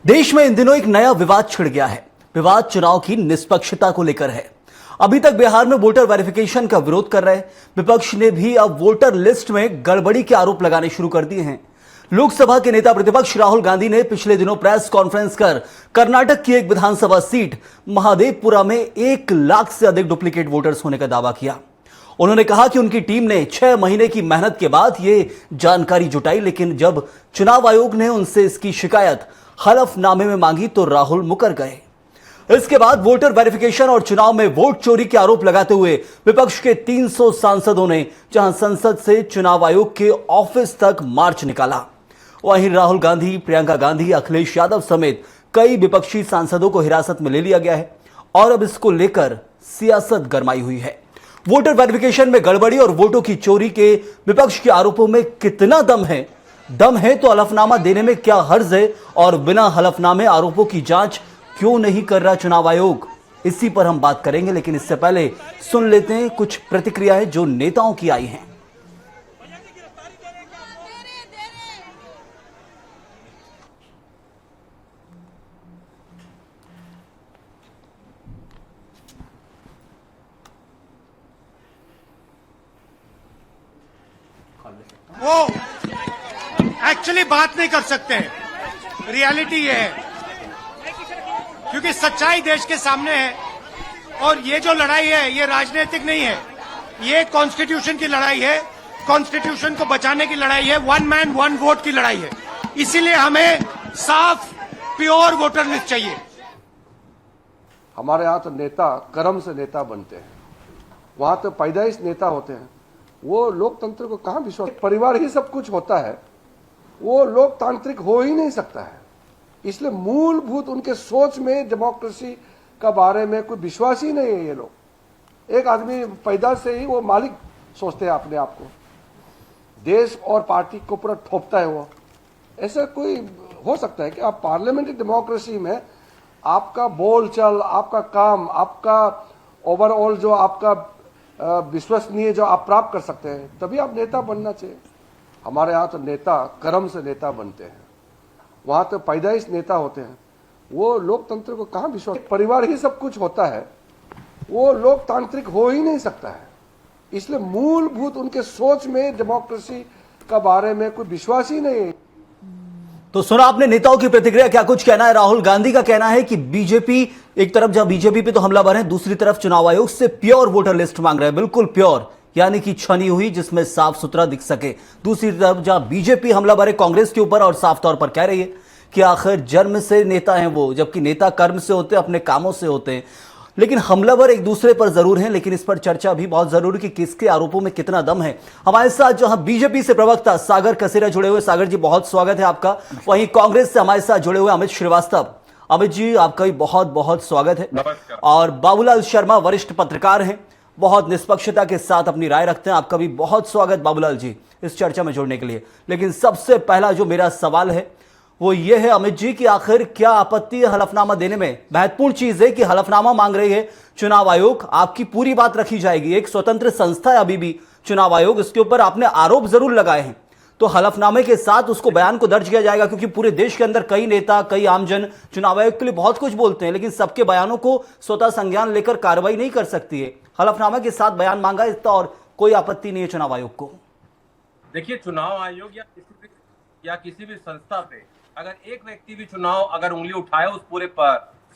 देश में इन दिनों एक नया विवाद छिड़ गया है। विवाद चुनाव की निष्पक्षता को लेकर है। अभी तक बिहार में वोटर वेरिफिकेशन का विरोध कर रहे विपक्ष ने भी अब वोटर लिस्ट में गड़बड़ी के आरोप लगाने शुरू कर दिए हैं। लोकसभा के नेता प्रतिपक्ष राहुल गांधी ने पिछले दिनों प्रेस कॉन्फ्रेंस कर कर्नाटक की एक विधानसभा सीट महादेवपुरा में 1 लाख से अधिक डुप्लीकेट वोटर्स होने का दावा किया। उन्होंने कहा कि उनकी टीम ने 6 महीने की मेहनत के बाद ये जानकारी जुटाई, लेकिन जब चुनाव आयोग ने उनसे इसकी शिकायत हलफनामे में मांगी तो राहुल मुकर गए। इसके बाद वोटर वेरिफिकेशन और चुनाव में वोट चोरी के आरोप लगाते हुए विपक्ष के 300 सांसदों ने जहां संसद से चुनाव आयोग के ऑफिस तक मार्च निकाला, वहीं राहुल गांधी, प्रियंका गांधी, अखिलेश यादव समेत कई विपक्षी सांसदों को हिरासत में ले लिया गया है और अब इसको लेकर सियासत गरमाई हुई है। वोटर वेरिफिकेशन में गड़बड़ी और वोटों की चोरी के विपक्ष के आरोपों में कितना दम है तो हलफनामा देने में क्या हर्ज है, और बिना हलफनामे आरोपों की जांच क्यों नहीं कर रहा चुनाव आयोग, इसी पर हम बात करेंगे। लेकिन इससे पहले सुन लेते हैं कुछ प्रतिक्रियाएं जो नेताओं की आई हैं। वो एक्चुअली बात नहीं कर सकते हैं। रियलिटी ये है, क्योंकि सच्चाई देश के सामने है और ये जो लड़ाई है ये राजनीतिक नहीं है, ये कॉन्स्टिट्यूशन की लड़ाई है। कॉन्स्टिट्यूशन को बचाने की लड़ाई है, 1 मैन 1 वोट की लड़ाई है। इसीलिए हमें साफ प्योर वोटर लिस्ट चाहिए। हमारे यहाँ तो नेता कर्म से नेता बनते हैं, वहां तो पैदाइश नेता होते हैं। वो लोकतंत्र को कहां विश्वास, परिवार ही सब कुछ होता है, वो लोकतांत्रिक हो ही नहीं सकता है। इसलिए मूलभूत उनके सोच में डेमोक्रेसी का बारे में कोई विश्वास ही नहीं है। ये लोग, एक आदमी पैदा से ही वो मालिक सोचते हैं अपने आप को, देश और पार्टी को पूरा ठोपता है वो। ऐसा कोई हो सकता है कि आप पार्लियामेंट्री डेमोक्रेसी में आपका बोलचाल, आपका काम, आपका ओवरऑल जो आपका विश्वसनीय जो आप प्राप्त कर सकते हैं, तभी आप नेता बनना चाहिए। हमारे यहाँ तो नेता कर्म से नेता बनते हैं, वहां तो पैदाइश नेता होते हैं। वो लोकतंत्र को कहां विश्वास, परिवार ही सब कुछ होता है, वो लोकतांत्रिक हो ही नहीं सकता है। इसलिए मूलभूत उनके सोच में डेमोक्रेसी का बारे में कोई विश्वास ही नहीं है। तो सुना आपने नेताओं की प्रतिक्रिया, क्या कुछ कहना है। राहुल गांधी का कहना है कि बीजेपी एक तरफ जहां बीजेपी पे तो हमलावर है, दूसरी तरफ चुनाव आयोग से प्योर वोटर लिस्ट मांग रहे हैं, बिल्कुल प्योर, यानी कि छनी हुई, जिसमें साफ सुथरा दिख सके। दूसरी तरफ जहां बीजेपी हमलावर है कांग्रेस के ऊपर और साफ तौर पर कह रही है कि आखिर जन्म से नेता हैं वो, जबकि नेता कर्म से होते हैं, अपने कामों से होते हैं। लेकिन हमलावर एक दूसरे पर जरूर हैं, लेकिन इस पर चर्चा भी बहुत जरूरी कि किसके आरोपों में कितना दम है। हमारे साथ जहां बीजेपी से प्रवक्ता सागर कसेरा जुड़े हुए, सागर जी बहुत स्वागत है आपका। वहीं कांग्रेस से हमारे साथ जुड़े हुए अमित श्रीवास्तव, अमित जी आपका भी बहुत बहुत स्वागत है। और बाबूलाल शर्मा वरिष्ठ पत्रकार हैं, बहुत निष्पक्षता के साथ अपनी राय रखते हैं, आपका भी बहुत स्वागत बाबूलाल जी इस चर्चा में जुड़ने के लिए। लेकिन सबसे पहला जो मेरा सवाल है वो ये है अमित जी कि आखिर क्या आपत्ति है हलफनामा देने में। महत्वपूर्ण चीज है कि हलफनामा मांग रही है चुनाव आयोग, आपकी पूरी बात रखी जाएगी। एक स्वतंत्र संस्था है अभी भी चुनाव आयोग, इसके ऊपर आपने आरोप जरूर लगाए हैं, तो हलफनामे के साथ उसको बयान को दर्ज किया जाएगा, क्योंकि पूरे देश के अंदर कई नेता, कई आमजन चुनाव आयोग के लिए बहुत कुछ बोलते हैं, लेकिन सबके बयानों को स्वतः संज्ञान लेकर कार्रवाई नहीं कर सकती है। हलफनामा के साथ बयान मांगा इसका और कोई आपत्ति नहीं है चुनाव आयोग को। देखिए, चुनाव आयोग या किसी भी संस्था पे अगर एक व्यक्ति भी चुनाव अगर उंगली उठाए उस पूरे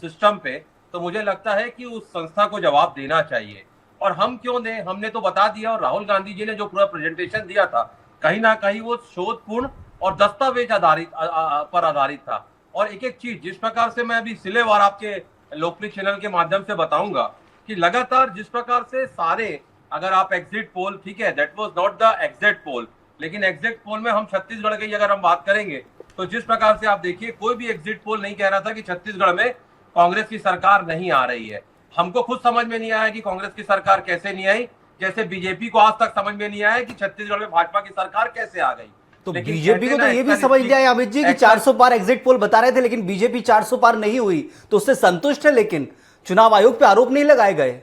सिस्टम पे, तो मुझे लगता है कि उस संस्था को जवाब देना चाहिए। और हम क्यों दें, हमने तो बता दिया। और राहुल गांधी जी ने जो पूरा प्रेजेंटेशन दिया था, कहीं ना कहीं वो शोधपूर्ण और दस्तावेज पर आधारित था। और एक एक चीज जिस प्रकार से मैं अभी सिलेवार आपके लोकप्रिय चैनल के माध्यम से बताऊंगा कि लगातार जिस प्रकार से सारे, अगर आप एग्जिट पोल, ठीक है, that was not the exit poll, लेकिन एग्जिट पोल में हम छत्तीसगढ़ की अगर हम बात करेंगे तो जिस प्रकार से आप देखिए, कोई भी एग्जिट पोल नहीं कह रहा था कि छत्तीसगढ़ में कांग्रेस की सरकार नहीं आ रही है। हमको खुद समझ में नहीं आया कि कांग्रेस की सरकार कैसे नहीं आई, जैसे बीजेपी को आज तक समझ में नहीं आया कि छत्तीसगढ़ में भाजपा की सरकार कैसे आ गई। तो बीजेपी को तो ये भी समझ नहीं आया अमित जी कि 400 पार एग्जिट पोल बता रहे थे, लेकिन बीजेपी 400 पार नहीं हुई, तो उससे संतुष्ट है। लेकिन चुनाव आयोग पे आरोप नहीं लगाए गए।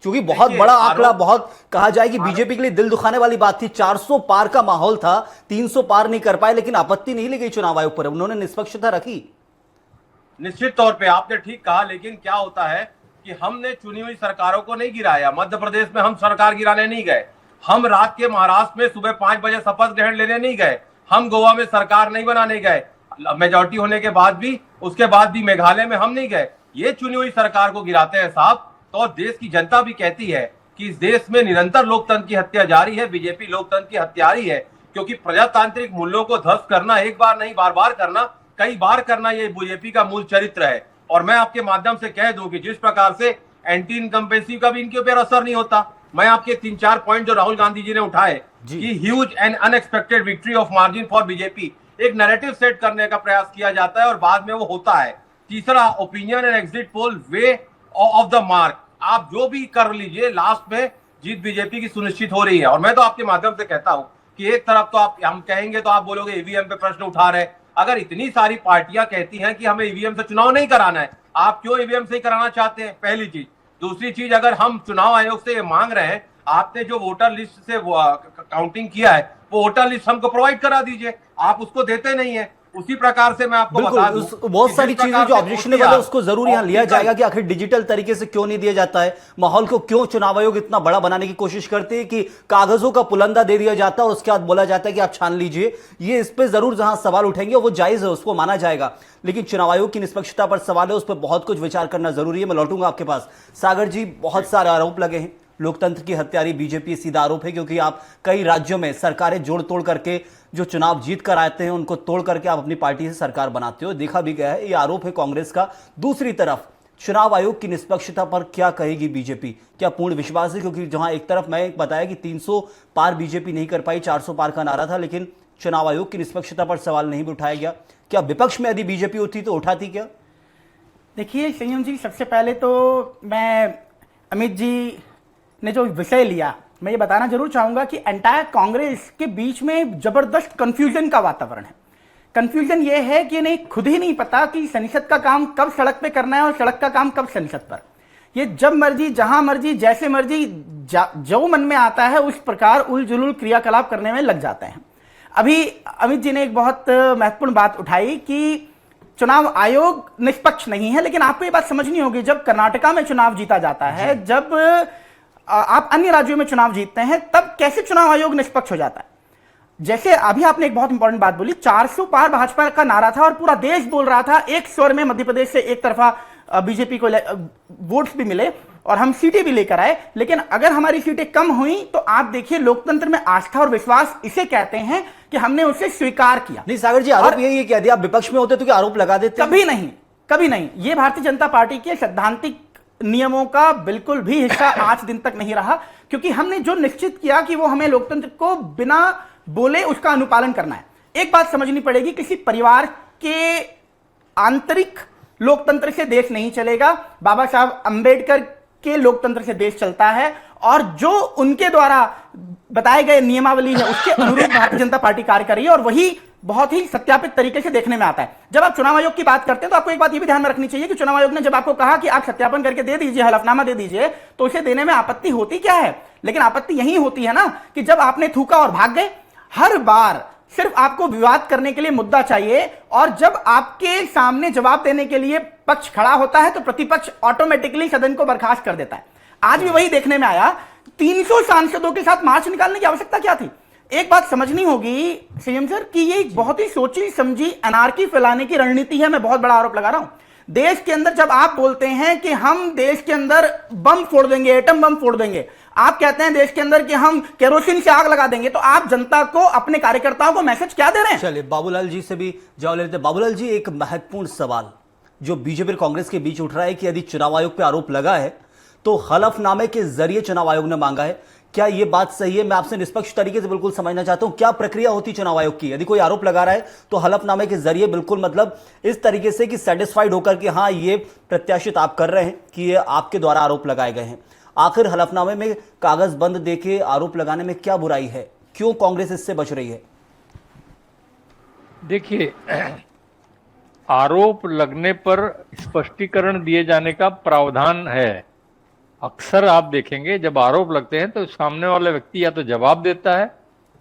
क्योंकि बहुत बड़ा आंकड़ा, बहुत कहा जाए कि बीजेपी के लिए दिल दुखाने वाली बात थी। 400 पार का माहौल था, 300 पार नहीं कर पाए, लेकिन आपत्ति नहीं ली गई चुनाव आयोग पर, उन्होंने निष्पक्षता रखी। निश्चित तौर पे आपने ठीक कहा, लेकिन क्या होता है कि हमने चुनी हुई सरकारों को नहीं गिराया। मध्य प्रदेश में हम सरकार गिराने नहीं गए, हम रात के महाराष्ट्र में सुबह 5 बजे शपथ ग्रहण लेने नहीं गए, हम गोवा में सरकार नहीं बनाने गए, मेजॉरिटी होने के बाद भी, उसके बाद भी मेघालय में हम नहीं गए। ये चुनी हुई सरकार को गिराते हैं साहब। तो देश की जनता भी कहती है कि इस देश में निरंतर लोकतंत्र की हत्या जारी है, बीजेपी लोकतंत्र की हत्यारी है, क्योंकि प्रजातांत्रिक मूल्यों को ध्वस्त करना एक बार नहीं, बार बार करना, कई बार करना, ये बीजेपी का मूल चरित्र है। और मैं आपके माध्यम से कह दूं कि जिस प्रकार से एंटी इनकम्बेंसी का भी इनके ऊपर असर नहीं होता। मैं आपके 3-4 पॉइंट जो राहुल गांधी जी ने उठाए कि huge and unexpected victory of margin for BJP, एक नैरेटिव सेट करने का प्रयास किया जाता है और बाद में वो होता है। तीसरा, opinion and exit poll way of the mark, आप जो भी कर लीजिए, लास्ट में जीत बीजेपी की सुनिश्चित हो रही है। और मैं तो आपके माध्यम से कहता हूं कि एक तरफ तो आप, हम कहेंगे तो आप बोलोगे ईवीएम पे प्रश्न उठा रहे। अगर इतनी सारी पार्टियां कहती हैं कि हमें ईवीएम से चुनाव नहीं कराना है, आप क्यों ईवीएम से ही कराना चाहते हैं? पहली चीज। दूसरी चीज, अगर हम चुनाव आयोग से ये मांग रहे हैं, आपने जो वोटर लिस्ट से काउंटिंग किया है, वो वोटर लिस्ट हमको प्रोवाइड करा दीजिए, आप उसको देते नहीं है। उसी प्रकार से मैं आपको बता दूं, बहुत सारी चीजें जो ऑब्जेक्शनेबल है उसको जरूर यहाँ लिया जाएगा कि आखिर डिजिटल तरीके से क्यों नहीं दिया जाता है, माहौल को क्यों चुनाव आयोग इतना बड़ा बनाने की कोशिश करते हैं कि कागजों का पुलंदा दे दिया जाता है और उसके बाद बोला जाता है कि आप छान लीजिए। ये इस पे जरूर जहां सवाल उठेंगे वो जायज है, उसको माना जाएगा, लेकिन चुनाव आयोग की निष्पक्षता पर सवाल है, उस पर बहुत कुछ विचार करना जरूरी है। मैं लौटूंगा आपके पास। सागर जी, बहुत सारे आरोप लगे हैं, लोकतंत्र की हत्यारी बीजेपी सीधा आरोप है, क्योंकि आप कई राज्यों में सरकारें जोड़ तोड़ करके जो चुनाव जीत कर आते हैं उनको तोड़ करके आप अपनी पार्टी से सरकार बनाते हो, देखा भी गया है, ये आरोप है कांग्रेस का। दूसरी तरफ चुनाव आयोग की निष्पक्षता पर क्या कहेगी बीजेपी? क्या पूर्ण विश्वास है? क्योंकि जहां एक तरफ मैं बताया कि 300 पार बीजेपी नहीं कर पाई, 400 पार का नारा था, लेकिन चुनाव आयोग की निष्पक्षता पर सवाल नहीं भी उठाया गया। क्या विपक्ष में यदि बीजेपी होती तो उठाती क्या? देखिए संयम जी, सबसे पहले तो मैं अमित जी ने जो विषय लिया, मैं ये बताना जरूर चाहूंगा कि एंटायर कांग्रेस के बीच में जबरदस्त कंफ्यूजन का वातावरण है। कंफ्यूजन ये है कि इन्हें खुद ही नहीं पता कि संसद का काम कब सड़क पे करना है और सड़क का काम कब संसद पर। ये जब मर्जी, जहां मर्जी, जैसे मर्जी, जो मन में आता है उस प्रकार उलझुल क्रियाकलाप करने में लग जाते हैं। अभी अमित जी ने एक बहुत महत्वपूर्ण बात उठाई कि चुनाव आयोग निष्पक्ष नहीं है, लेकिन आपको ये बात समझनी होगी, जब कर्नाटका में चुनाव जीता जाता है, जब आप अन्य राज्यों में चुनाव जीतते हैं, तब कैसे चुनाव आयोग निष्पक्ष हो जाता है? जैसे अभी आपने एक बहुत इंपॉर्टेंट बात बोली, 400 पार भाजपा का नारा था और पूरा देश बोल रहा था, एक स्वर में मध्य प्रदेश से एक तरफा बीजेपी को वोट्स भी मिले और हम सीटें भी लेकर आए। लेकिन अगर हमारी सीटें कम हुई तो आप देखिए, लोकतंत्र में आस्था और विश्वास इसे कहते हैं कि हमने उसे स्वीकार किया। नहीं सागर जी, आरोप यही है कि यदि आप विपक्ष में होते तो क्या आरोप लगा देते? कभी नहीं, कभी नहीं। ये भारतीय जनता पार्टी के सैद्धांतिक नियमों का बिल्कुल भी हिस्सा आज दिन तक नहीं रहा, क्योंकि हमने जो निश्चित किया कि वो हमें लोकतंत्र को बिना बोले उसका अनुपालन करना है। एक बात समझनी पड़ेगी, किसी परिवार के आंतरिक लोकतंत्र से देश नहीं चलेगा। बाबा साहब अंबेडकर के लोकतंत्र से देश चलता है और जो उनके द्वारा बताए गए नियमावली है उसके अनुरूप भारतीय जनता पार्टी कार्य कर रही है और वही बहुत ही सत्यापित तरीके से देखने में आता है। जब आप चुनाव आयोग की बात करते हैं तो आपको एक बात यह भी ध्यान में रखनी चाहिए कि चुनाव आयोग ने जब आपको कहा कि आप सत्यापन करके दे दीजिए, हलफनामा दे दीजिए, तो उसे देने में आपत्ति होती क्या है? लेकिन आपत्ति यही होती है ना कि जब आपने थूका और भाग गए। हर बार सिर्फ आपको विवाद करने के लिए मुद्दा चाहिए और जब आपके सामने जवाब देने के लिए पक्ष खड़ा होता है तो प्रतिपक्ष ऑटोमेटिकली सदन को बर्खास्त कर देता है। आज भी वही देखने में आया। 300 सांसदों के साथ मार्च निकालने की आवश्यकता क्या थी? एक बात समझनी होगी सीएम सर कि ये एक बहुत ही सोची समझी अनार्की फैलाने की रणनीति है। मैं बहुत बड़ा आरोप लगा रहा हूं देश के अंदर। जब आप बोलते हैं कि हम देश के अंदर बम फोड़ देंगे, एटम बम फोड़ देंगे, आप कहते हैं देश के अंदर कि हम केरोसिन से आग लगा देंगे, तो आप जनता को, अपने कार्यकर्ताओं को मैसेज क्या दे रहे हैं? चलिए बाबूलाल जी से भी जवाब लेते हैं। बाबूलाल जी, एक महत्वपूर्ण सवाल जो बीजेपी और कांग्रेस के बीच उठ रहा है कि यदि चुनाव आयोग पर आरोप लगा है तो हलफनामे के जरिए चुनाव आयोग ने मांगा है, क्या यह बात सही है? मैं आपसे निष्पक्ष तरीके से बिल्कुल समझना चाहता हूं, क्या प्रक्रिया होती चुनाव आयोग की? यदि कोई आरोप लगा रहा है तो हलफनामे के जरिए बिल्कुल मतलब इस तरीके से कि सेटिस्फाइड होकर कि हाँ ये प्रत्याशित आप कर रहे हैं कि ये आपके द्वारा आरोप लगाए गए हैं। आखिर हलफनामे में कागज बंद देके आरोप लगाने में क्या बुराई है? क्यों कांग्रेस इससे बच रही है? देखिए, आरोप लगने पर स्पष्टीकरण दिए जाने का प्रावधान है। अक्सर आप देखेंगे जब आरोप लगते हैं तो सामने वाला व्यक्ति या तो जवाब देता है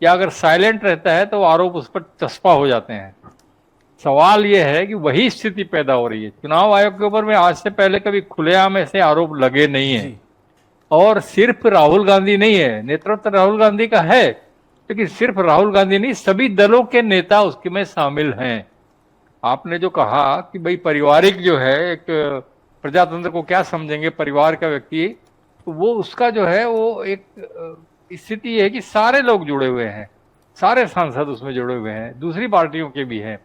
या अगर साइलेंट रहता है तो आरोप उस पर चस्पा हो जाते हैं। सवाल ये है कि वही स्थिति पैदा हो रही है। चुनाव आयोग के ऊपर में आज से पहले कभी खुलेआम ऐसे आरोप लगे नहीं है, और सिर्फ राहुल गांधी नहीं है, नेतृत्व राहुल गांधी का है, लेकिन सिर्फ राहुल गांधी नहीं, सभी दलों के नेता उसके में शामिल हैं। आपने जो कहा कि भाई पारिवारिक जो है, एक प्रजातंत्र को क्या समझेंगे परिवार का व्यक्ति, तो वो उसका जो है वो एक स्थिति ये है कि सारे लोग जुड़े हुए हैं, सारे सांसद उसमें जुड़े हुए हैं, दूसरी पार्टियों के भी हैं।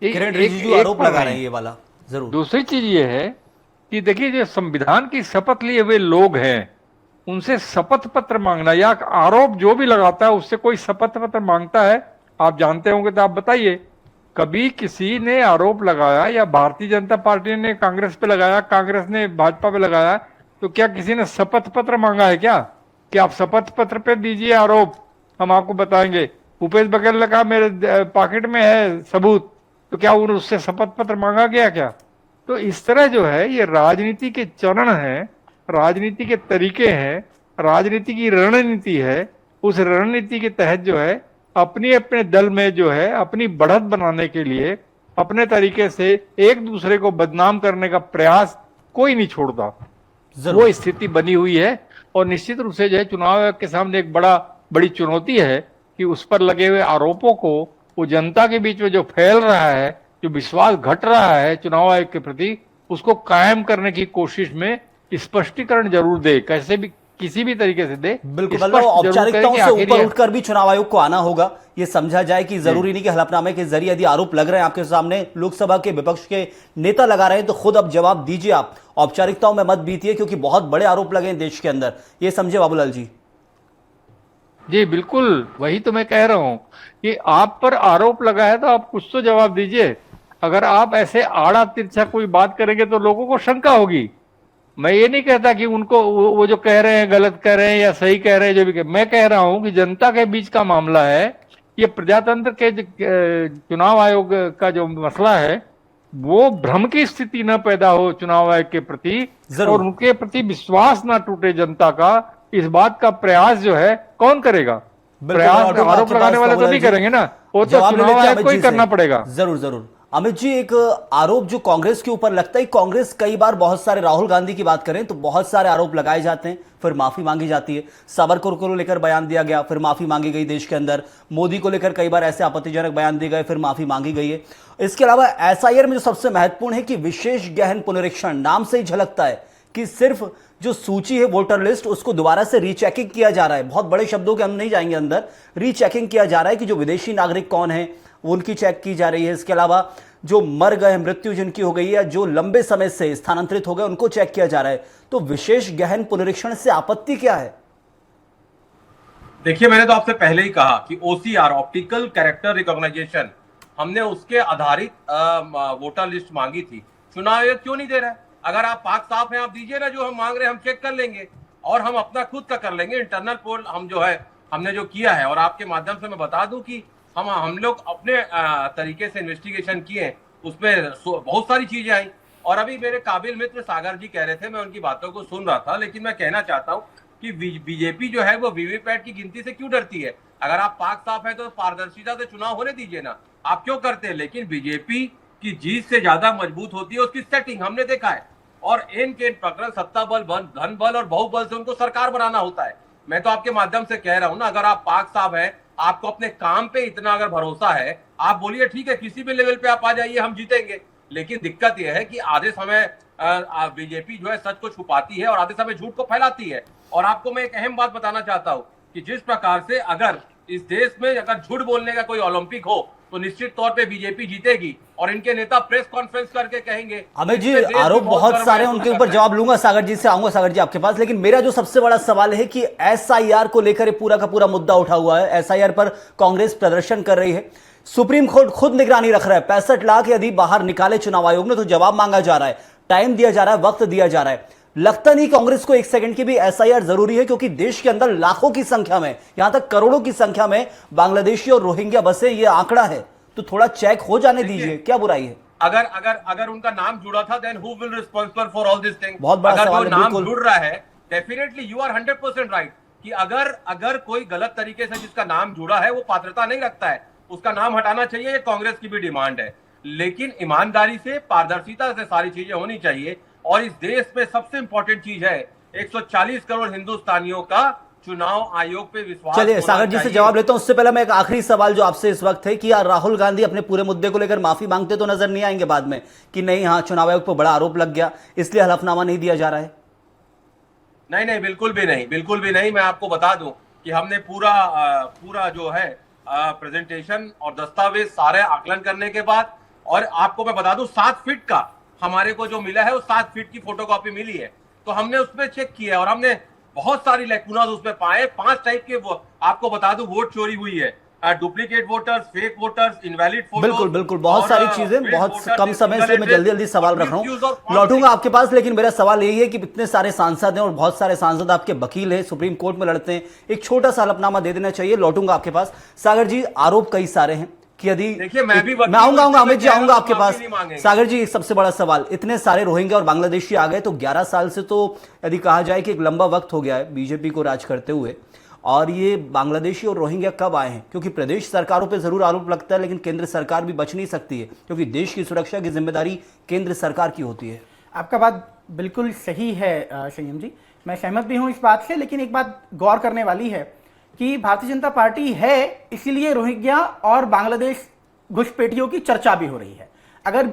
किरण रिजिजू आरोप लगा रहे हैं ये वाला। जरूर। दूसरी चीज ये है कि देखिए, जो संविधान की शपथ लिए हुए लोग हैं, उनसे शपथ पत्र मांगना या आरोप जो भी लगाता है उससे कोई शपथ पत्र मांगता है, आप जानते होंगे तो आप बताइए। कभी किसी ने आरोप लगाया, या भारतीय जनता पार्टी ने कांग्रेस पे लगाया, कांग्रेस ने भाजपा पे लगाया, तो क्या किसी ने शपथ पत्र मांगा है क्या कि आप शपथ पत्र पे दीजिए आरोप, हम आपको बताएंगे। भूपेश बघेल ने कहा मेरे पॉकेट में है सबूत, तो क्या उससे शपथ पत्र मांगा गया क्या? तो इस तरह जो है ये राजनीति के चरण हैं, राजनीति के तरीके हैं, राजनीति की रणनीति है। उस रणनीति के तहत जो है अपने अपने दल में जो है अपनी बढ़त बनाने के लिए अपने तरीके से एक दूसरे को बदनाम करने का प्रयास कोई नहीं छोड़ता। वो स्थिति बनी हुई है, और निश्चित रूप से जो है चुनाव आयोग के सामने एक बड़ी चुनौती है कि उस पर लगे हुए आरोपों को वो जनता के बीच में जो फैल रहा है, जो विश्वास घट रहा है चुनाव आयोग के प्रति, उसको कायम करने की कोशिश में स्पष्टीकरण जरूर दे, कैसे भी किसी भी तरीके से दे। बिल्कुल, मतलब औपचारिकताओं से ऊपर उठकर भी चुनाव आयोग को आना होगा। ये समझा जाए कि जरूरी नहीं कि हलफनामे के जरिए यदि आरोप लग रहे हैं आपके सामने, लोकसभा के विपक्ष के नेता लगा रहे हैं, तो खुद अब जवाब दीजिए, आप औपचारिकताओं में मत बीतिए, क्योंकि बहुत बड़े आरोप लगे हैं देश के अंदर। ये समझे बाबूलाल जी? जी बिल्कुल, वही तो मैं कह रहा हूं कि आप पर आरोप लगा है तो आप कुछ तो जवाब दीजिए। अगर आप ऐसे आड़ा तिरछा कोई बात करेंगे तो लोगों को शंका होगी। मैं ये नहीं कहता कि उनको वो जो कह रहे हैं गलत कह रहे हैं या सही कह रहे हैं, जो भी मैं कह रहा हूं कि जनता के बीच का मामला है। ये प्रजातंत्र के चुनाव आयोग का जो मसला है, वो भ्रम की स्थिति न पैदा हो चुनाव आयोग के प्रति, और उनके प्रति विश्वास ना टूटे जनता का, इस बात का प्रयास जो है कौन करेगा? प्रयास आरोप लगाने वाले तो नहीं करेंगे ना, वो तो चुनाव आयोग को ही करना पड़ेगा। जरूर जरूर। अमित जी, एक आरोप जो कांग्रेस के ऊपर लगता है, कांग्रेस कई बार बहुत सारे, राहुल गांधी की बात करें तो बहुत सारे आरोप लगाए जाते हैं, फिर माफी मांगी जाती है। सावरकर को लेकर बयान दिया गया, फिर माफी मांगी गई देश के अंदर। मोदी को लेकर कई बार ऐसे आपत्तिजनक बयान दिए गए, फिर माफी मांगी गई है। इसके अलावा एसआईआर में जो सबसे महत्वपूर्ण है कि विशेष गहन पुनरीक्षण, नाम से ही झलकता है कि सिर्फ जो सूची है वोटर लिस्ट, उसको दोबारा से रीचेकिंग किया जा रहा है। बहुत बड़े शब्दों के हम नहीं जाएंगे अंदर, रीचेकिंग किया जा रहा है कि जो विदेशी नागरिक कौन है उनकी चेक की जा रही है। इसके अलावा जो मर गए, मृत्यु जिनकी हो गई है, जो लंबे समय से स्थानांतरित हो गए, उनको चेक किया जा रहा है। तो विशेष गहन पुनरीक्षण से आपत्ति क्या है? देखिए, मैंने तो आपसे पहले ही कहा कि ओसीआर, ऑप्टिकल कैरेक्टर रिकॉग्नाइजेशन, हमने उसके आधारित वोटर लिस्ट मांगी थी। चुनाव आयोग क्यों नहीं दे रहा है? अगर आप पाक साफ हैं, आप दीजिए ना, जो हम मांग रहे हैं हम चेक कर लेंगे, और हम अपना खुद का कर लेंगे। इंटरनल पोल हम जो है हमने जो किया है, और आपके माध्यम से मैं बता दूं कि हम लोग अपने तरीके से इन्वेस्टिगेशन किए, उसमें बहुत सारी चीजें आई। और अभी मेरे काबिल मित्र सागर जी कह रहे थे, मैं उनकी बातों को सुन रहा था, लेकिन मैं कहना चाहता हूं कि बीजेपी जो है वो वीवीपैट की गिनती से क्यों डरती है? अगर आप पाक साफ है तो पारदर्शिता से चुनाव होने दीजिए ना, आप क्यों करते हैं? लेकिन बीजेपी की जीत से ज्यादा मजबूत होती है उसकी सेटिंग, हमने देखा है। और एन के प्रकरण, सत्ता बल, धन बल और बहुबल से उनको सरकार बनाना होता है। मैं तो आपके माध्यम से कह रहा हूं ना, अगर आप पाक साफ है, आपको अपने काम पे इतना अगर भरोसा है, आप बोलिए ठीक है किसी भी लेवल पे आप आ जाइए, हम जीतेंगे। लेकिन दिक्कत यह है कि आधे समय बीजेपी जो है सच को छुपाती है और आधे समय झूठ को फैलाती है। और आपको मैं एक अहम बात बताना चाहता हूं कि जिस प्रकार से अगर इस देश में अगर झूठ बोलने का कोई ओलंपिक हो तो निश्चित तौर पे बीजेपी जीतेगी, और इनके नेता प्रेस कॉन्फ्रेंस करके कहेंगे। अमित जी, आरोप बहुत सारे, उनके ऊपर जवाब लूंगा, सागर जी से आऊंगा, सागर जी आपके पास। लेकिन मेरा जो सबसे बड़ा सवाल है कि एसआईआर को लेकर पूरा का पूरा मुद्दा उठा हुआ है। एसआईआर पर कांग्रेस प्रदर्शन कर रही है, सुप्रीम कोर्ट खुद निगरानी रख रहा है। 65 लाख यदि बाहर निकाले चुनाव आयोग ने तो जवाब मांगा जा रहा है, टाइम दिया जा रहा है, वक्त दिया जा रहा है। लगता नहीं कांग्रेस को एक सेकंड की भी एसआईआर जरूरी है, क्योंकि देश के अंदर लाखों की संख्या में, यहां तक करोड़ों की संख्या में बांग्लादेशी और रोहिंग्या बसे, ये आंकड़ा है, तो थोड़ा चेक हो जाने दीजिए, क्या बुराई है? अगर अगर अगर उनका नाम जुड़ा था, then who will responsible for all this thing? बहुत बड़ा सवाल है। नाम जुड़ रहा है, डेफिनेटली यू आर 100% राइट कि अगर कोई गलत तरीके से जिसका नाम जुड़ा है वो पात्रता नहीं रखता है, उसका नाम हटाना चाहिए, ये कांग्रेस की भी डिमांड है। लेकिन ईमानदारी से, पारदर्शिता से सारी चीजें होनी चाहिए। और इस देश में सबसे इंपॉर्टेंट चीज है 140 करोड़ हिंदुस्तानियों का चुनाव आयोग पे विश्वास। चलिए सागर जी से जवाब लेता हूं, उससे पहले मैं एक आखिरी सवाल जो आपसे इस वक्त है कि यार राहुल गांधी अपने पूरे मुद्दे को लेकर माफी मांगते तो नजर नहीं आएंगे बाद में कि नहीं हाँ चुनाव आयोग पर बड़ा आरोप लग गया इसलिए हलफनामा नहीं दिया जा रहा है? नहीं नहीं, बिल्कुल भी नहीं, बिल्कुल भी नहीं। मैं आपको बता दूं कि हमने पूरा जो है प्रेजेंटेशन और दस्तावेज सारे आकलन करने के बाद, और आपको मैं बता दूं 7 फीट का हमारे को जो मिला है वो 7 फीट की फोटोकॉपी मिली है, तो हमने उसमें चेक किया और हमने बहुत सारी लैकुनास उसमें पाए। 5 टाइप के आपको बता दूं वोट चोरी हुई है, duplicate voters, fake voters, invalid photo. बिल्कुल बिल्कुल, बहुत सारी चीजें, बहुत कम समय से मैं जल्दी जल्दी सवाल रख रहा हूं, लौटूंगा आपके पास। लेकिन मेरा सवाल यही है कि इतने सारे सांसद हैं और बहुत सारे सांसद आपके वकील हैं, सुप्रीम कोर्ट में लड़ते हैं, एक छोटा सा हलफनामा दे देना चाहिए। लौटूंगा आपके पास। सागर जी, आरोप कई सारे हैं कि यदि देखिए मैं आऊंगा अमित जी, आऊंगा आपके पास। सागर जी, एक सबसे बड़ा सवाल, इतने सारे रोहिंग्या और बांग्लादेशी आ गए तो 11 साल से तो यदि कहा जाए कि एक लंबा वक्त हो गया है बीजेपी को राज करते हुए, और ये बांग्लादेशी और रोहिंग्या कब आए हैं? क्योंकि प्रदेश सरकारों पे जरूर आरोप लगता है लेकिन केंद्र सरकार भी बच नहीं सकती है क्योंकि देश की सुरक्षा की जिम्मेदारी केंद्र सरकार की होती है। आपका बात बिल्कुल सही है संयम जी, मैं सहमत भी हूं इस बात से। लेकिन एक बात गौर करने वाली है कि भारतीय जनता पार्टी है इसीलिए रोहिंग्या और बांग्लादेश घुसपैठियों की चर्चा भी हो रही है। अगर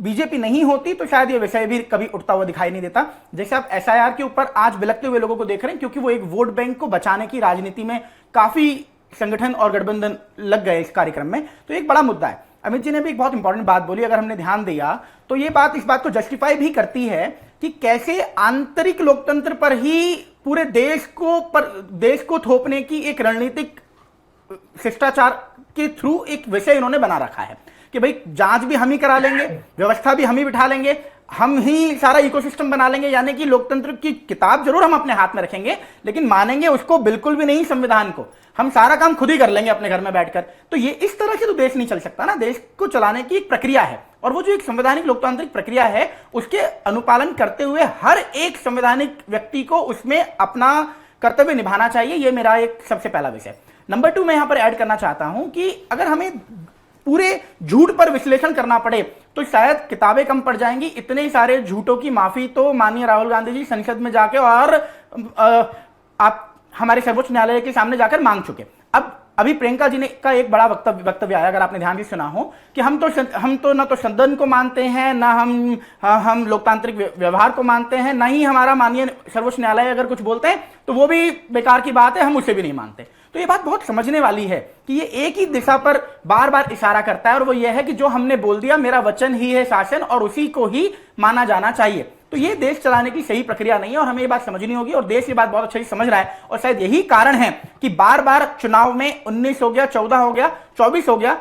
बीजेपी नहीं होती तो शायद ये विषय भी कभी उठता हुआ दिखाई नहीं देता। जैसे आप एसआईआर के ऊपर आज बिलकते हुए लोगों को देख रहे हैं क्योंकि वो एक वोट बैंक को बचाने की राजनीति में काफी संगठन और गठबंधन लग गए इस कार्यक्रम में, तो एक बड़ा मुद्दा है। अमित जी ने भी एक बहुत इंपॉर्टेंट बात बोली, अगर हमने ध्यान दिया तो ये बात इस बात को जस्टिफाई भी करती है कि कैसे आंतरिक लोकतंत्र पर ही पूरे देश को थोपने की एक रणनीतिक शिष्टाचार के थ्रू एक विषय इन्होंने बना रखा है कि भाई जांच भी हम ही करा लेंगे, व्यवस्था भी हम ही बिठा लेंगे, हम ही सारा इकोसिस्टम बना लेंगे। यानी कि लोकतंत्र की किताब जरूर हम अपने हाथ में रखेंगे लेकिन मानेंगे उसको बिल्कुल भी नहीं, संविधान को हम सारा काम खुद ही कर लेंगे अपने घर में बैठकर। तो ये इस तरह से तो देश नहीं चल सकता ना। देश को चलाने की एक प्रक्रिया है और वो जो एक संवैधानिक लोकतांत्रिक प्रक्रिया है उसके अनुपालन करते हुए हर एक संवैधानिक व्यक्ति को उसमें अपना कर्तव्य निभाना चाहिए। ये मेरा एक सबसे पहला विषय। नंबर 2 मैं यहां पर ऐड करना चाहता हूं कि अगर हमें पूरे झूठ पर विश्लेषण करना पड़े तो शायद किताबें कम पड़ जाएंगी। इतने सारे झूठों की माफी तो माननीय राहुल गांधी जी संसद में जाके और आप हमारे सर्वोच्च न्यायालय के सामने जाकर मांग चुके। अब अभी प्रियंका जी ने का एक बड़ा वक्तव्य आया, अगर आपने ध्यान से सुना हो, कि हम तो ना तो सदन को मानते हैं, ना हम लोकतांत्रिक व्यवहार को मानते हैं, ना ही हमारा माननीय सर्वोच्च न्यायालय अगर कुछ बोलते हैं तो वो भी बेकार की बात है, हम उसे भी नहीं मानते। तो ये बात बहुत समझने वाली है कि ये एक ही दिशा पर बार बार इशारा करता है और वो ये है कि जो हमने बोल दिया मेरा वचन ही है शासन और उसी को ही माना जाना चाहिए। तो ये देश चलाने की सही प्रक्रिया नहीं है और हमें ये बात समझनी होगी और देश ये बात बहुत अच्छे से समझ रहा है। और शायद यही कारण है कि बार बार चुनाव में 19 हो गया, 14 हो गया, 24 हो गया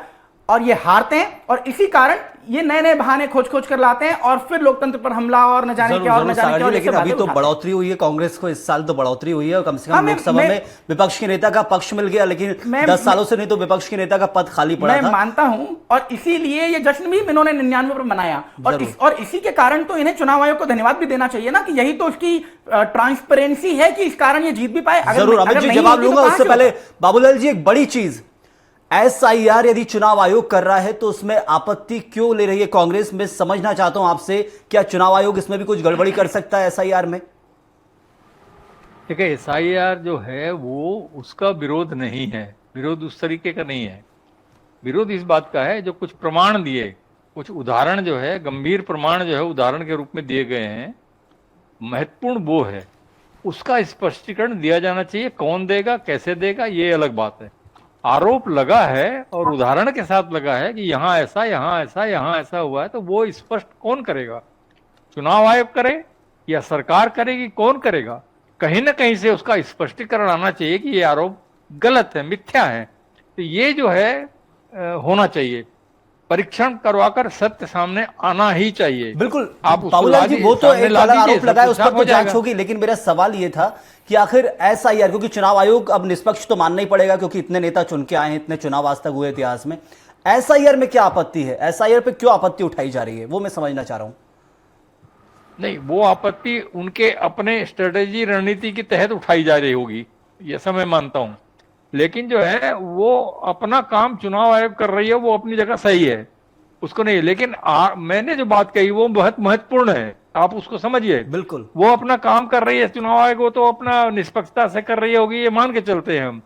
और ये हारते हैं और इसी कारण ये नए नए बहाने खोज कर लाते हैं और फिर लोकतंत्र पर हमला और न जाने क्या और न जाने क्या। लेकिन अभी तो बढ़ोतरी हुई है, कांग्रेस को इस साल तो बढ़ोतरी हुई है और कम से कम लोकसभा में विपक्ष के नेता का पक्ष मिल गया, लेकिन 10 सालों से नहीं तो विपक्ष के नेता का पद खाली पड़ा था। मैं मानता हूं और इसीलिए ये जश्न भी इन्होंने 99 पर मनाया और इसी के कारण तो इन्हें चुनाव आयोग को धन्यवाद भी देना चाहिए ना कि यही तो उसकी ट्रांसपेरेंसी है कि इस कारण ये जीत भी पाए। जरूर अमित जी जवाब लूंगा, उससे पहले बाबूलाल जी एक बड़ी चीज, एसआईआर यदि चुनाव आयोग कर रहा है तो उसमें आपत्ति क्यों ले रही है कांग्रेस? मैं समझना चाहता हूं आपसे, क्या चुनाव आयोग इसमें भी कुछ गड़बड़ी कर सकता है एसआईआर में? देखिए एसआईआर जो है वो उसका विरोध नहीं है, विरोध उस तरीके का नहीं है। विरोध इस बात का है जो कुछ प्रमाण दिए, कुछ उदाहरण जो है, गंभीर प्रमाण जो है उदाहरण के रूप में दिए गए हैं, महत्वपूर्ण वो है, उसका स्पष्टीकरण दिया जाना चाहिए। कौन देगा, कैसे देगा, ये अलग बात है। आरोप लगा है और उदाहरण के साथ लगा है कि यहाँ ऐसा, यहाँ ऐसा, यहाँ ऐसा हुआ है, तो वो स्पष्ट कौन करेगा? चुनाव आयोग करे या सरकार करेगी? कौन करेगा? कहीं ना कहीं से उसका स्पष्टीकरण आना चाहिए कि ये आरोप गलत है, मिथ्या है। तो ये जो है होना चाहिए, परीक्षण करवाकर सत्य सामने आना ही चाहिए। बिल्कुल आप बाबूलाल जी, वो तो एक अलग आरोप लगाए उस पर तो जांच होगी, लेकिन मेरा सवाल ये था कि आखिर एसआईआर, क्योंकि चुनाव आयोग अब निष्पक्ष तो मानना ही पड़ेगा क्योंकि इतने नेता चुन के आए हैं, इतने चुनाव आज तक हुए इतिहास में, एसआईआर में क्या आपत्ति है? एसआईआर पे क्यों आपत्ति उठाई जा रही है वो मैं समझना चाह रहा हूं। नहीं, वो आपत्ति उनके अपने स्ट्रेटेजी रणनीति के तहत उठाई जा रही होगी, ऐसा मैं मानता हूं। लेकिन जो है वो अपना काम चुनाव आयोग कर रही है, वो अपनी जगह सही है। उसको नहीं, लेकिन मैंने जो बात कही वो बहुत महत्वपूर्ण है, आप उसको समझिए। बिल्कुल। वो अपना काम कर रही है, चुनाव आयोग वो तो अपना निष्पक्षता से कर रही होगी, ये मान के चलते हैं हम।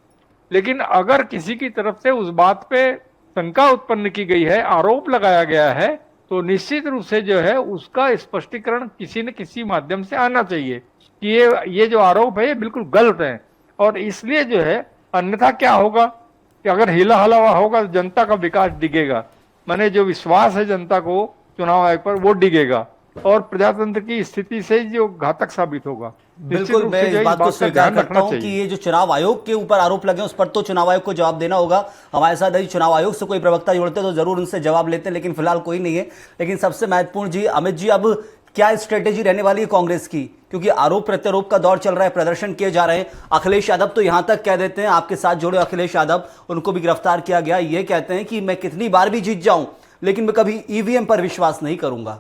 लेकिन अगर किसी की तरफ से उस बात पे शंका उत्पन्न की गई है, आरोप लगाया गया है, तो निश्चित रूप से जो है उसका स्पष्टीकरण किसी न किसी माध्यम से आना चाहिए कि ये जो आरोप है ये बिल्कुल गलत है। और इसलिए जो है, अन्यथा क्या होगा कि अगर हिला हलावा होगा तो जनता का विकास डिगेगा, माने जो विश्वास है जनता को चुनाव आयोग पर वो डिगेगा और प्रजातंत्र की स्थिति से जो घातक साबित होगा। बिल्कुल, मैं इस बात को स्वीकार करता हूं कि ये जो चुनाव आयोग के ऊपर आरोप लगे उस पर तो चुनाव आयोग को जवाब देना होगा। हमारे साथ यदि चुनाव आयोग से कोई प्रवक्ता जुड़ते तो जरूर उनसे जवाब लेते हैं, लेकिन फिलहाल कोई नहीं है। लेकिन सबसे महत्वपूर्ण जी, अमित जी, अब क्या स्ट्रेटेजी रहने वाली है कांग्रेस की, क्योंकि आरोप प्रत्यारोप का दौर चल रहा है, प्रदर्शन किए जा रहे हैं। अखिलेश यादव तो यहां तक कह देते हैं, आपके साथ जुड़े अखिलेश यादव, उनको भी गिरफ्तार किया गया, ये कहते हैं कि मैं कितनी बार भी जीत जाऊं लेकिन मैं कभी ईवीएम पर विश्वास नहीं करूंगा।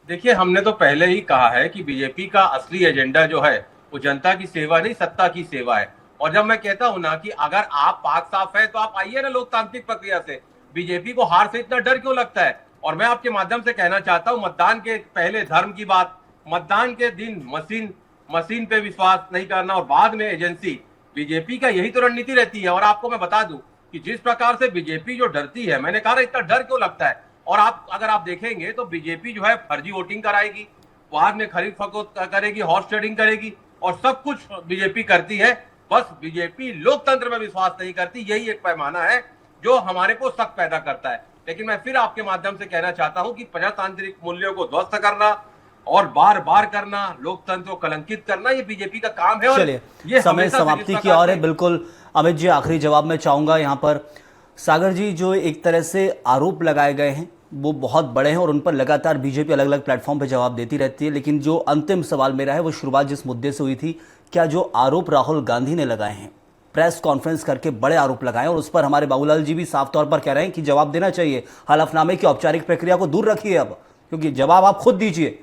देखिए, हमने तो पहले ही कहा है कि बीजेपी का असली एजेंडा जो है वो जनता की सेवा नहीं, सत्ता की सेवा है। और जब मैं कहता हूं ना कि अगर आप पाक साफ है तो आप आइए ना लोकतांत्रिक प्रक्रिया से, बीजेपी को हार से इतना डर क्यों लगता है? और मैं आपके माध्यम से कहना चाहता हूं, मतदान के पहले धर्म की बात, मतदान के दिन मशीन पे विश्वास नहीं करना और बाद में एजेंसी, बीजेपी का यही तो रणनीति रहती है। और आपको मैं बता दूं कि जिस प्रकार से बीजेपी जो डरती है, मैंने कहा इतना डर क्यों लगता है, और अगर आप देखेंगे तो बीजेपी जो है फर्जी वोटिंग कराएगी, बाद में खरीद फरोख्त करेगी, हॉर्स ट्रेडिंग करेगी और सब कुछ बीजेपी करती है। बस बीजेपी लोकतंत्र में विश्वास नहीं करती, यही एक पैमाना है जो हमारे को शक पैदा करता है। लेकिन मैं फिर आपके माध्यम से कहना चाहता हूं कि प्रजातांत्रिक मूल्यों को ध्वस्त करना और बार बार करना, लोकतंत्र को कलंकित करना, ये बीजेपी का काम है। और ये समय समाप्ति की ओर है। बिल्कुल अमित जी, आखिरी जवाब में चाहूंगा यहाँ पर। सागर जी, जो एक तरह से आरोप लगाए गए हैं वो बहुत बड़े हैं और उन पर लगातार बीजेपी अलग अलग प्लेटफॉर्म पर जवाब देती रहती है, लेकिन जो अंतिम सवाल मेरा है वो शुरुआत जिस मुद्दे से हुई थी, क्या जो आरोप राहुल गांधी ने लगाए हैं, प्रेस कॉन्फ्रेंस करके बड़े आरोप लगाए और उस पर हमारे बाबूलाल जी भी साफ तौर पर कह रहे हैं कि जवाब देना चाहिए, हलफनामे की औपचारिक प्रक्रिया को दूर रखिए अब, क्योंकि जवाब आप खुद दीजिए।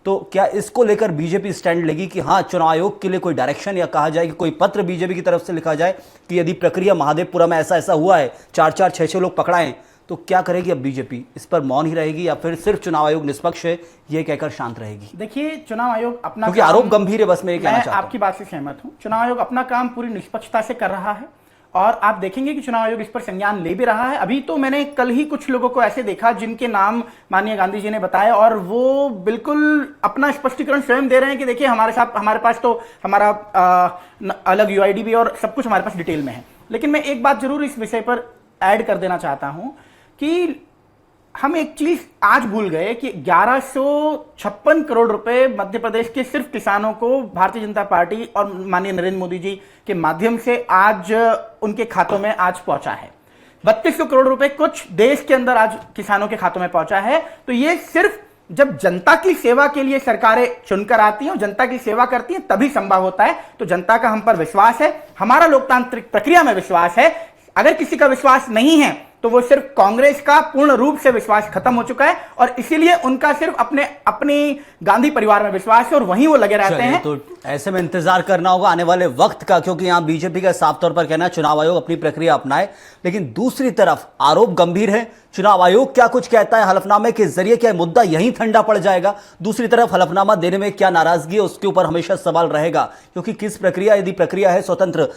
तो क्या इसको लेकर बीजेपी स्टैंड लेगी कि हाँ, चुनाव आयोग के लिए कोई डायरेक्शन या कहा जाए कि कोई पत्र बीजेपी की तरफ से लिखा जाए कि यदि प्रक्रिया महादेवपुरा में ऐसा ऐसा हुआ है, 4-4, 6-6 लोग पकड़ाएं, तो क्या करेगी अब बीजेपी? इस पर मौन ही रहेगी या फिर सिर्फ चुनाव आयोग निष्पक्ष है ये कहकर शांत रहेगी? देखिए, चुनाव आयोग अपना, क्योंकि आरोप गंभीर है, बस मैं ये कहना चाहता हूं। आपकी बात से सहमत हूं। चुनाव आयोग अपना काम पूरी निष्पक्षता से कर रहा है और आप देखेंगे कि चुनाव आयोग इस पर संज्ञान ले भी रहा है। अभी तो मैंने कल ही कुछ लोगों को ऐसे देखा जिनके नाम माननीय गांधी जी ने बताए और वो बिल्कुल अपना स्पष्टीकरण स्वयं दे रहे हैं कि देखिए हमारे पास तो हमारा अलग यूआईडी भी और सब कुछ हमारे पास डिटेल में है। लेकिन मैं एक बात जरूर इस विषय पर ऐड कर देना चाहता हूं कि हम एक चीज आज भूल गए कि 1156 करोड़ रुपए मध्य प्रदेश के सिर्फ किसानों को भारतीय जनता पार्टी और माननीय नरेंद्र मोदी जी के माध्यम से आज उनके खातों में आज पहुंचा है। 3200 करोड़ रुपए कुछ देश के अंदर आज किसानों के खातों में पहुंचा है। तो ये सिर्फ जब जनता की सेवा के लिए सरकारें चुनकर आती हैं और जनता की सेवा करती हैं तभी संभव होता है। तो जनता का हम पर विश्वास है, हमारा लोकतांत्रिक प्रक्रिया में विश्वास है। अगर किसी का विश्वास नहीं है तो वो सिर्फ कांग्रेस का पूर्ण रूप से विश्वास खत्म हो चुका है और इसीलिए उनका सिर्फ अपनी गांधी परिवार में विश्वास है और वहीं वो लगे रहते हैं। तो ऐसे में इंतजार करना होगा आने वाले वक्त का, क्योंकि यहां बीजेपी का साफ तौर पर कहना है चुनाव आयोग अपनी प्रक्रिया अपनाए, लेकिन दूसरी तरफ आरोप गंभीर है। चुनाव आयोग क्या कुछ कहता है हलफनामे के जरिए, क्या मुद्दा यहीं ठंडा पड़ जाएगा? दूसरी तरफ हलफनामा देने में क्या नाराजगी है, उसके ऊपर हमेशा सवाल रहेगा, क्योंकि किस प्रक्रिया, यदि प्रक्रिया है स्वतंत्र,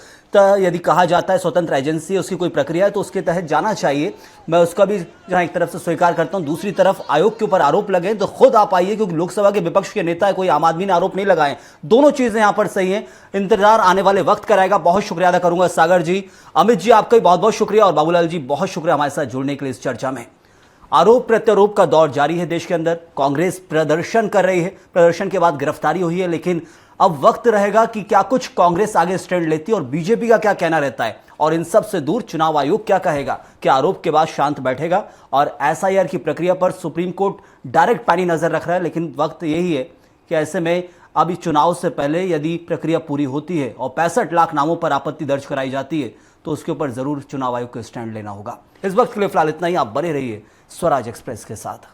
यदि कहा जाता है स्वतंत्र एजेंसी उसकी कोई प्रक्रिया है तो उसके तहत जाना चाहिए। मैं उसका भी जहां एक तरफ से स्वीकार करता हूं, दूसरी तरफ आयोग के ऊपर आरोप लगे तो खुद आप आइए, क्योंकि लोकसभा के विपक्ष के नेता है, कोई आम आदमी ने आरोप नहीं लगाए। दोनों चीजें यहां पर सही हैं। इंतजार आने वाले वक्त कराएगा। बहुत शुक्रिया अदा करूंगा सागर जी, अमित जी, आपका भी बहुत बहुत शुक्रिया और बाबूलाल जी बहुत शुक्रिया हमारे साथ जुड़ने के लिए इस चर्चा में। आरोप प्रत्यारोप का दौर जारी है देश के अंदर। कांग्रेस प्रदर्शन कर रही है, प्रदर्शन के बाद गिरफ्तारी हुई है, लेकिन अब वक्त रहेगा कि क्या कुछ कांग्रेस आगे स्टैंड लेती है और बीजेपी का क्या कहना रहता है, और इन सब से दूर चुनाव आयोग क्या कहेगा। क्या आरोप के बाद शांत बैठेगा और एसआईआर की प्रक्रिया पर सुप्रीम कोर्ट डायरेक्ट पैनी नजर रख रहा है। लेकिन वक्त यही है कि ऐसे में अभी चुनाव से पहले यदि प्रक्रिया पूरी होती है और 65 लाख नामों पर आपत्ति दर्ज कराई जाती है तो उसके ऊपर जरूर चुनाव आयोग को स्टैंड लेना होगा। इस वक्त के लिए फिलहाल इतना ही। आप बने रहिए स्वराज एक्सप्रेस के साथ।